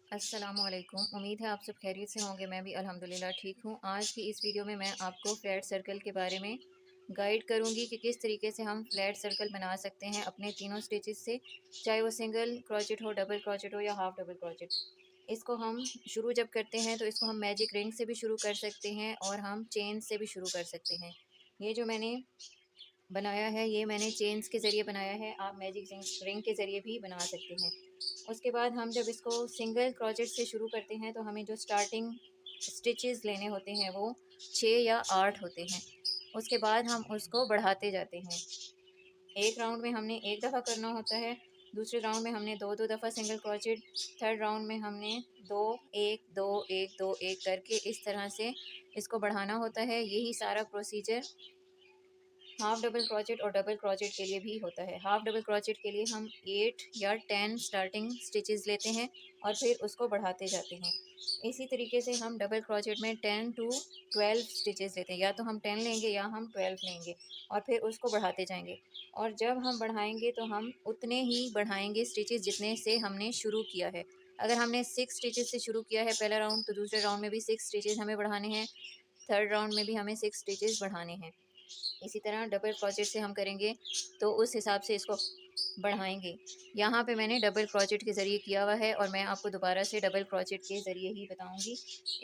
अस्सलामुअलैकुम। उम्मीद है आप सब खैरियत से होंगे। मैं भी अल्हम्दुलिल्लाह ठीक हूँ। आज की इस वीडियो में मैं आपको फ्लैट सर्कल के बारे में गाइड करूँगी कि किस तरीके से हम फ्लैट सर्कल बना सकते हैं अपने तीनों स्टिचेस से, चाहे वो सिंगल क्रोचेट हो, डबल क्रोचेट हो या हाफ डबल क्रोचेट। इसको हम शुरू जब करते हैं तो इसको हम मैजिक रिंग से भी शुरू कर सकते हैं और हम चेन से भी शुरू कर सकते हैं। ये जो मैंने बनाया है ये मैंने चेन्स के ज़रिए बनाया है, आप मैजिक रिंग के ज़रिए भी बना सकते हैं। उसके बाद हम जब इसको सिंगल क्रोचेट से शुरू करते हैं तो हमें जो स्टार्टिंग स्टिचेस लेने होते हैं वो 6 या 8 होते हैं। उसके बाद हम उसको बढ़ाते जाते हैं। एक राउंड में हमने एक दफ़ा करना होता है, दूसरे राउंड में हमने दो दो दफ़ा सिंगल क्रोचेट, थर्ड राउंड में हमने दो एक दो एक दो एक करके इस तरह से इसको बढ़ाना होता है। यही सारा प्रोसीजर हाफ डबल क्रोचेट और डबल क्रोचेट के लिए भी होता है। हाफ डबल क्रोचेट के लिए हम 8 या 10 स्टार्टिंग स्टिचेस लेते हैं और फिर उसको बढ़ाते जाते हैं। इसी तरीके से हम डबल क्रोचेट में 10 टू 12 स्टिचेस लेते हैं, या तो हम 10 लेंगे या हम 12 लेंगे और फिर उसको बढ़ाते जाएंगे। और जब हम बढ़ाएंगे तो हम उतने ही बढ़ाएंगे स्टिचेस जितने से हमने शुरू किया है। अगर हमने 6 स्टिचेस से शुरू किया है पहला राउंड, तो दूसरे राउंड में भी 6 स्टिचेस हमें बढ़ाने हैं, थर्ड राउंड में भी हमें 6 स्टिचेस बढ़ाने हैं। इसी तरह डबल क्रोचेट से हम करेंगे तो उस हिसाब से इसको बढ़ाएंगे। यहाँ पे मैंने डबल क्रोचेट के ज़रिए किया हुआ है और मैं आपको दोबारा से डबल क्रोचेट के ज़रिए ही बताऊँगी।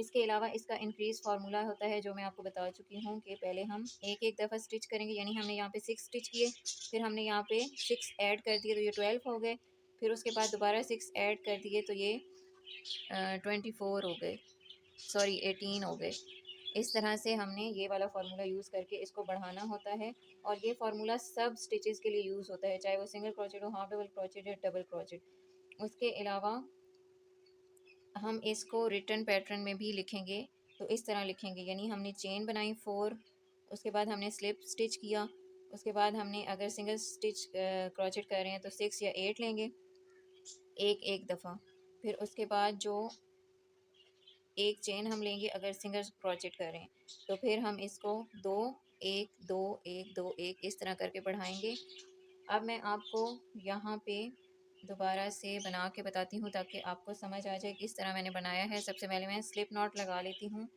इसके अलावा इसका इंक्रीज़ फार्मूला होता है जो मैं आपको बता चुकी हूँ कि पहले हम एक एक दफ़ा स्टिच करेंगे, यानी हमने यहाँ पे 6 स्टिच किए, फिर हमने यहाँ पे 6 ऐड कर दिए तो ये 12 हो गए, फिर उसके बाद दोबारा 6 ऐड कर दिए तो ये 24 हो गए, सॉरी 18 हो गए। इस तरह से हमने ये वाला फार्मूला यूज़ करके इसको बढ़ाना होता है और ये फार्मूला सब स्टिचेस के लिए यूज़ होता है, चाहे वो सिंगल क्रोचेट हो, हाफ डबल क्रोचेट या डबल क्रोचेट। उसके अलावा हम इसको रिटर्न पैटर्न में भी लिखेंगे, तो इस तरह लिखेंगे, यानी हमने चेन बनाई 4, उसके बाद हमने स्लिप स्टिच किया, उसके बाद हमने अगर सिंगल स्टिच क्रोचेट कर रहे हैं तो 6 या 8 लेंगे एक एक दफ़ा, फिर उसके बाद जो एक चेन हम लेंगे अगर सिंगल क्रोचेट कर रहे हैं, तो फिर हम इसको दो एक दो एक दो एक इस तरह करके बढ़ाएंगे। अब मैं आपको यहाँ पे दोबारा से बना के बताती हूँ ताकि आपको समझ आ जाए किस तरह मैंने बनाया है। सबसे पहले मैं स्लिप नॉट लगा लेती हूँ।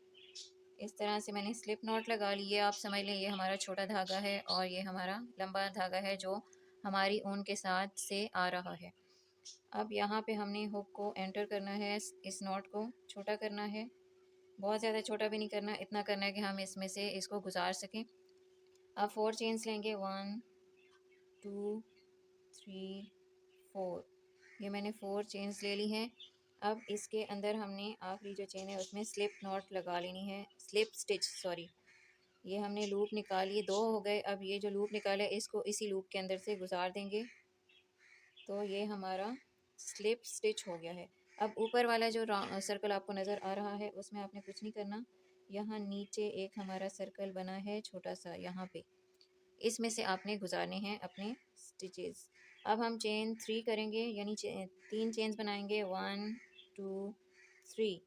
इस तरह से मैंने स्लिप नॉट लगा ली है। आप समझ लें ये हमारा छोटा धागा है और ये हमारा लंबा धागा है जो हमारी ऊन के साथ से आ रहा है। अब यहाँ पे हमने हुक को एंटर करना है, इस नॉट को छोटा करना है, बहुत ज़्यादा छोटा भी नहीं करना, इतना करना है कि हम इसमें से इसको गुजार सकें। अब 4 चेन्स लेंगे, 1 2 3 4, ये मैंने 4 चेन्स ले ली हैं। अब इसके अंदर हमने आखिरी जो चेन है उसमें स्लिप नॉट लगा लेनी है, स्लिप स्टिच सॉरी। ये हमने लूप निकाली, 2 हो गए। अब ये जो लूप निकाला है इसको इसी लूप के अंदर से गुजार देंगे, तो ये हमारा स्लिप स्टिच हो गया है। अब ऊपर वाला जो सर्कल आपको नज़र आ रहा है उसमें आपने कुछ नहीं करना, यहाँ नीचे एक हमारा सर्कल बना है छोटा सा, यहाँ पे इसमें से आपने गुजारने हैं अपने स्टिचेस। अब हम चेन 3 करेंगे, यानी 3 चेन्स बनाएंगे, 1 2 3,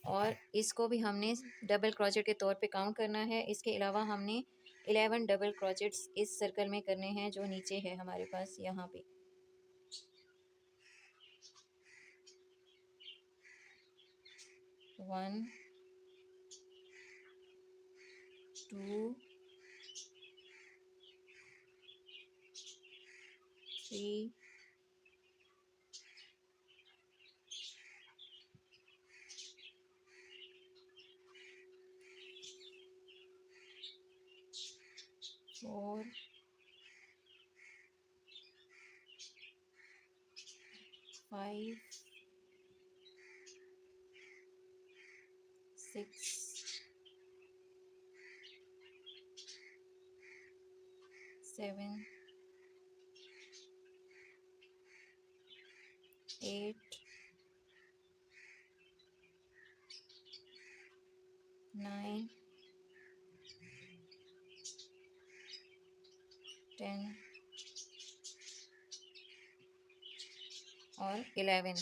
और इसको भी हमने डबल क्रोचेट के तौर पे काउंट करना है। इसके अलावा हमने 11 डबल क्रोचेट्स इस सर्कल में करने हैं जो नीचे है हमारे पास यहाँ पे। 1 2 3 4 5 6 7 8 9 10 और 11।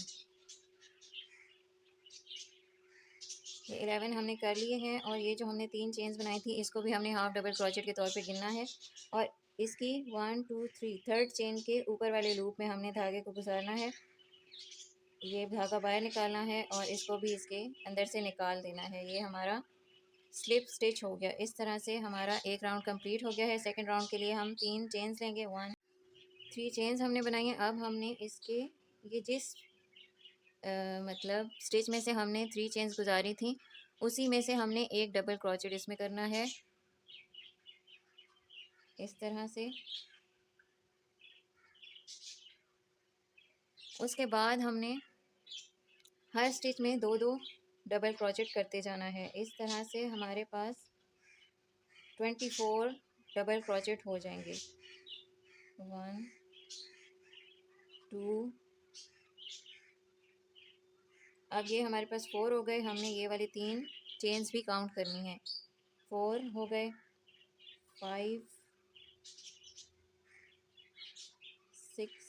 ये 11 हमने कर लिए हैं और ये जो हमने 3 चेन्स बनाई थी इसको भी हमने हाफ डबल क्रोचेट के तौर पे गिनना है और इसकी 1 2 3 थर्ड चेन के ऊपर वाले लूप में हमने धागे को गुजारना है। ये धागा बाहर निकालना है और इसको भी इसके अंदर से निकाल देना है। ये हमारा स्लिप स्टिच हो गया। इस तरह से हमारा एक राउंड कंप्लीट हो गया है। सेकंड राउंड के लिए हम 3 चेन्स लेंगे। 3 चेन्स हमने बनाई हैं। अब हमने इसके ये जिस मतलब स्टिच में से हमने 3 चेन्स गुजारी थी, उसी में से हमने एक डबल क्रोचेट इसमें करना है, इस तरह से। उसके बाद हमने हर स्टिच में 2-2 डबल क्रोचेट करते जाना है। इस तरह से हमारे पास 24 डबल क्रोचेट हो जाएंगे। 1 2, अब ये हमारे पास 4 हो गए। हमने ये वाले 3 चेन्स भी काउंट करनी है। 4 हो गए, 5 6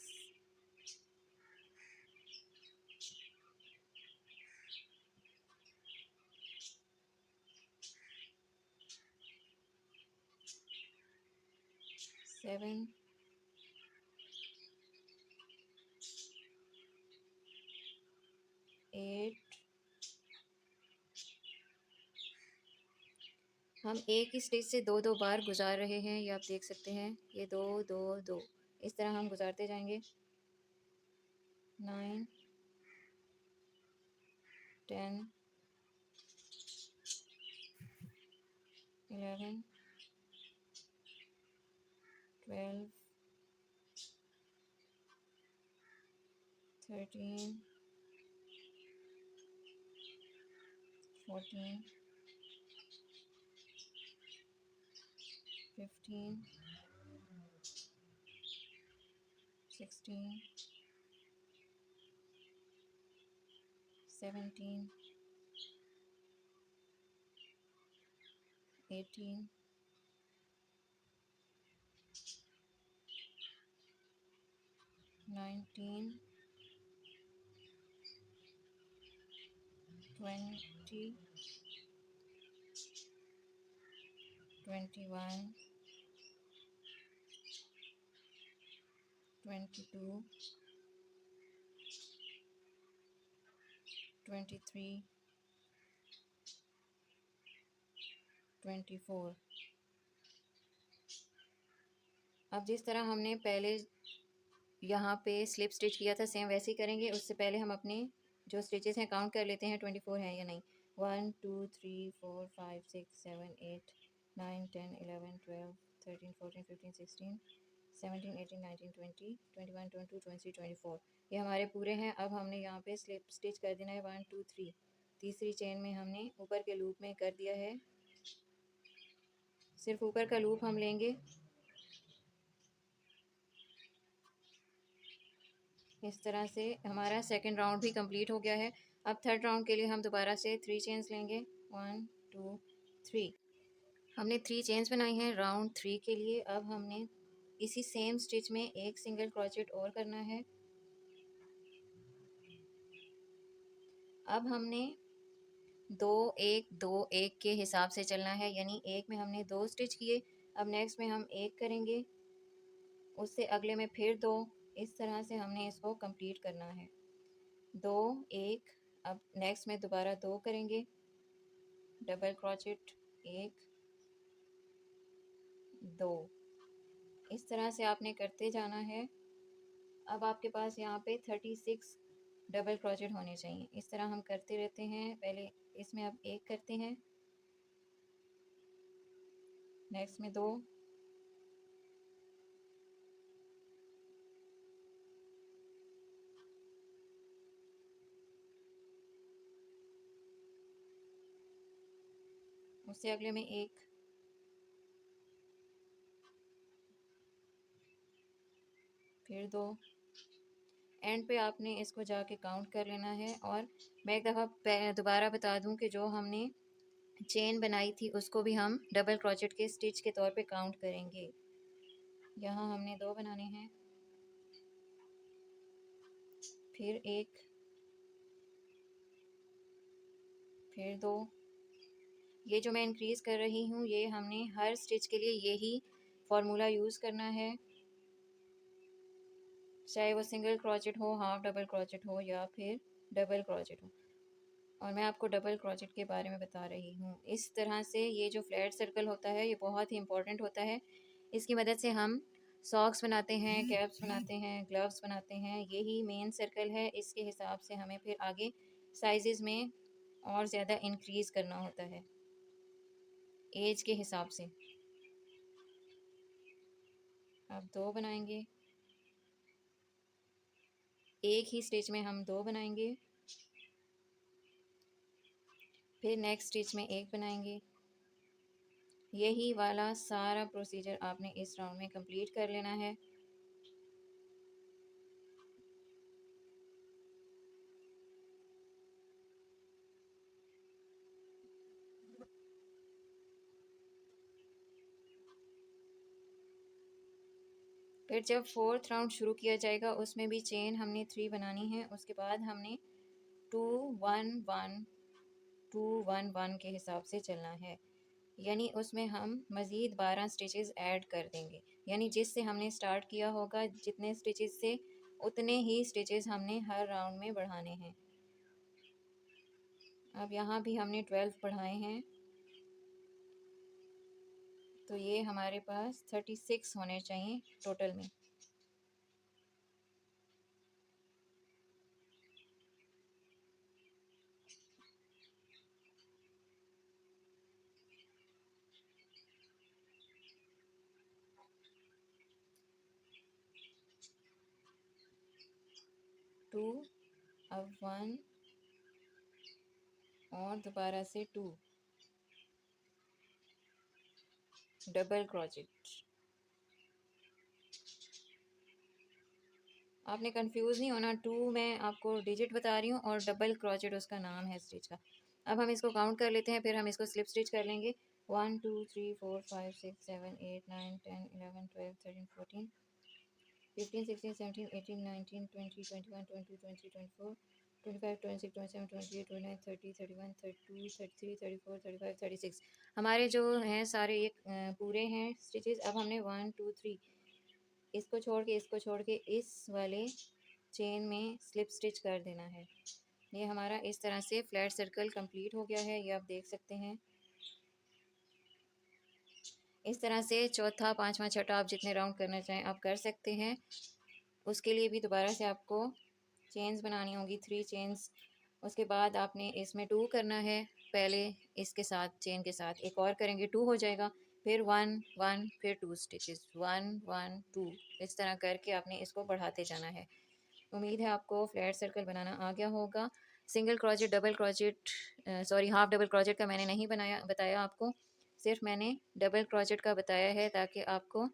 7 8। हम एक ही स्टिच से 2-2 बार गुजार रहे हैं, ये आप देख सकते हैं। ये 2 2 2 इस तरह हम गुजारते जाएंगे। 9 10 11 12 13 14 15 16 17 18 19 20 21 22 23 24। अब जिस तरह हमने पहले यहाँ पे स्लिप स्टिच किया था, सेम वैसे ही करेंगे। उससे पहले हम अपने जो स्टिचेस हैं काउंट कर लेते हैं, 24 हैं या नहीं। 1 2 3 4 5 6 7 8 9 10 11 12 13 14 15 16 17 18 19 20 21 22 23 24, ये हमारे पूरे हैं। अब हमने यहाँ पे स्लिप स्टिच कर देना है 1 2 3। तीसरी चेन में हमने ऊपर के लूप में कर दिया है, सिर्फ ऊपर का लूप हम लेंगे। इस तरह से हमारा सेकंड राउंड भी कंप्लीट हो गया है। अब थर्ड राउंड के लिए हम दोबारा से 3 चेन्स लेंगे। 1 2 3। हमने 3 चेन्स बनाई हैं राउंड 3 के लिए। अब हमने इसी सेम स्टिच में एक सिंगल क्रोचेट और करना है। अब हमने 2 1 2 1 के हिसाब से चलना है, यानी एक में हमने 2 स्टिच किए, अब नेक्स्ट में हम एक करेंगे, उससे अगले में फिर 2। इस तरह से हमने इसको कंप्लीट करना है। 2 1, अब नेक्स्ट में दोबारा 2 करेंगे, डबल क्रोचेट 1 2। इस तरह से आपने करते जाना है। अब आपके पास यहाँ पे 36 डबल क्रोचेट होने चाहिए। इस तरह हम करते रहते हैं। पहले इसमें अब एक करते हैं, नेक्स्ट में 2, उससे अगले में 1, फिर 2। एंड पे आपने इसको जाके काउंट कर लेना है। और मैं एक दफ़ा दोबारा बता दूं कि जो हमने चेन बनाई थी उसको भी हम डबल क्रोचेट के स्टिच के तौर पे काउंट करेंगे। यहाँ हमने 2 बनाने हैं, फिर 1, फिर 2। ये जो मैं इंक्रीज़ कर रही हूँ, ये हमने हर स्टिच के लिए यही फार्मूला यूज़ करना है। चाहे वो सिंगल क्रोचेट हो, हाफ डबल क्रोचेट हो या फिर डबल क्रोचेट हो। और मैं आपको डबल क्रोचेट के बारे में बता रही हूँ। इस तरह से ये जो फ्लैट सर्कल होता है ये बहुत ही इम्पोर्टेंट होता है। इसकी मदद से हम सॉक्स बनाते हैं, कैप्स बनाते हैं, ग्लव्स बनाते हैं। यही मेन सर्कल है। इसके हिसाब से हमें फिर आगे साइजेस में और ज़्यादा इंक्रीज़ करना होता है एज के हिसाब से। अब 2 बनाएंगे, एक ही स्टिच में हम 2 बनाएंगे, फिर नेक्स्ट स्टिच में 1 बनाएंगे। यही वाला सारा प्रोसीजर आपने इस राउंड में कंप्लीट कर लेना है। फिर जब 4th राउंड शुरू किया जाएगा उसमें भी चेन हमने 3 बनानी है। उसके बाद हमने 2 1 1 2 1 1 के हिसाब से चलना है। यानी उसमें हम मज़ीद 12 स्टिचेस ऐड कर देंगे। यानी जिससे हमने स्टार्ट किया होगा जितने स्टिचेस से उतने ही स्टिचेस हमने हर राउंड में बढ़ाने हैं। अब यहाँ भी हमने 12 बढ़ाए हैं तो ये हमारे पास 36 होने चाहिए टोटल में। टू, अब 1 और दोबारा से 2 डबल क्रोचेट। आपने कंफ्यूज नहीं होना, 2 मैं आपको डिजिट बता रही हूँ और डबल क्रोचेट उसका नाम है स्टिच का। अब हम इसको काउंट कर लेते हैं, फिर हम इसको स्लिप स्टिच कर लेंगे। 1 2 3 4 5 6 7 8 9 10 11 12 13 14 15 16 17 18 19 20 21 22 23 24 25 26 27 28 29 30 31 32 33 34 35 36 हमारे जो हैं सारे ये पूरे हैं स्टिचेस। अब हमने 1 2 3 इसको छोड़ के इस वाले चेन में स्लिप स्टिच कर देना है। ये हमारा इस तरह से फ्लैट सर्कल कंप्लीट हो गया है। ये आप देख सकते हैं। इस तरह से चौथा, पांचवा, छठा आप जितने राउंड करना चाहें आप कर सकते हैं। उसके लिए भी दोबारा से आपको चेन्स बनानी होगी, 3 चेन्स। उसके बाद आपने इसमें 2 करना है। पहले इसके साथ चेन के साथ एक और करेंगे, 2 हो जाएगा। फिर 1 1 फिर 2 स्टिचेस, 1 1 2 इस तरह करके आपने इसको बढ़ाते जाना है। उम्मीद है आपको फ्लैट सर्कल बनाना आ गया होगा। Single crochet, double crochet, sorry half double crochet का मैंने नहीं बताया आपको। सिर्फ मैंने डबल क्रोचेट का बताया है ताकि आपको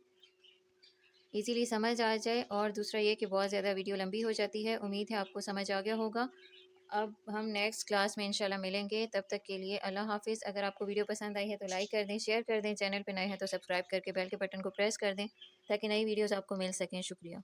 इजीली समझ आ जाए। और दूसरा ये कि बहुत ज़्यादा वीडियो लंबी हो जाती है। उम्मीद है आपको समझ आ गया होगा। अब हम नेक्स्ट क्लास में इंशाल्लाह मिलेंगे। तब तक के लिए अल्लाह हाफिज़। अगर आपको वीडियो पसंद आई है तो लाइक कर दें, शेयर कर दें। चैनल पर नए हैं तो सब्सक्राइब करके बेल के बटन को प्रेस कर दें ताकि नई वीडियोज़ आपको मिल सकें। शुक्रिया।